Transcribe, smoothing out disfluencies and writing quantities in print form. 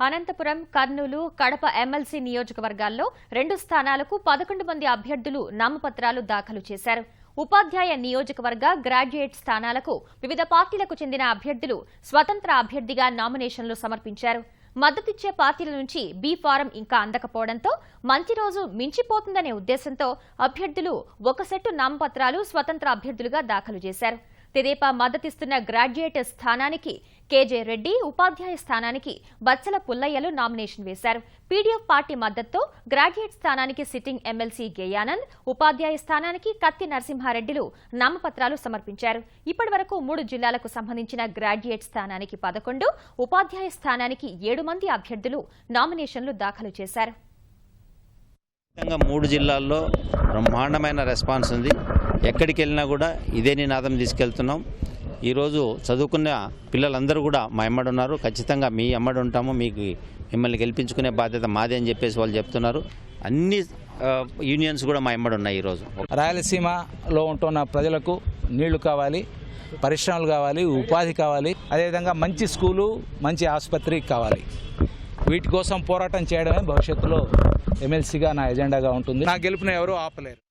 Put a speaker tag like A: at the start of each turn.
A: Anantapuram, Kurnool, Kadapa MLC నియోజకవర్గాల్లో 2 స్థానాలకు 11 మంది అభ్యర్థులు నామపత్రాలు దాఖలు చేశారు. ఉపాధ్యాయ నియోజకవర్గ గ్రాడ్యుయేట్ స్థానాలకు వివిధ పార్టీలకు చెందిన అభ్యర్థులు స్వతంత్ర అభ్యర్థిగా నామినేషన్లు సమర్పించారు. మద్దతిచ్చే పార్టీల నుంచి బి ఫారం ఇంకా అందకపోవడంతో మంచి రోజు మించిపోతుందనే ఉద్దేశంతో అభ్యర్థులు ఒక సెట్టు నామపత్రాలు స్వతంత్ర అభ్యర్థులుగా దాఖలు చేశారు. తెదేపా మద్దతిస్తున్న గ్రాడ్యుయేట్ స్థానానికి కేజే రెడ్డి, ఉపాధ్యాయ స్థానానికి బచ్చల పుల్లయ్యలు నామినేషన్ వేశారు. పీడీఎఫ్ పార్టీ మద్దతుతో గ్రాడ్యుయేట్ స్థానానికి సిట్టింగ్ ఎమ్మెల్సీ గేయానంద్, ఉపాధ్యాయ స్థానానికి కత్తి నరసింహారెడ్డిలు నామపత్రాలు సమర్పించారు. ఇప్పటి వరకు 3 జిల్లాలకు సంబంధించిన గ్రాడ్యుయేట్ స్థానానికి 11, ఉపాధ్యాయ స్థానానికి 7 మంది అభ్యర్థులు నామినేషన్లు దాఖలు చేశారు.
B: 3 జిల్లాల్లో బ్రహ్మాండమైన రెస్పాన్స్ ఉంది. ఎక్కడికి వెళ్ళినా కూడా ఇదే నినాదం తీసుకెళ్తున్నాం. ఈరోజు చదువుకున్న పిల్లలందరూ కూడా మా ఎమ్మడి ఉన్నారు. ఖచ్చితంగా మీ ఎమ్మడి ఉంటాము, మీకు మిమ్మల్ని గెలిపించుకునే బాధ్యత మాదే అని చెప్పేసి వాళ్ళు చెప్తున్నారు. అన్ని యూనియన్స్ కూడా మా ఎమ్మడి ఉన్నాయి. ఈరోజు
C: రాయలసీమలో ఉంటున్న ప్రజలకు నీళ్లు కావాలి, పరిశ్రమలు కావాలి, ఉపాధి కావాలి, అదేవిధంగా మంచి స్కూలు, మంచి ఆసుపత్రి కావాలి. వీటి కోసం పోరాటం చేయడమే భవిష్యత్తులో ఎమ్మెల్సీగా నా ఎజెండాగా ఉంటుంది. నా గెలుపుని ఎవరూ ఆపలేరు.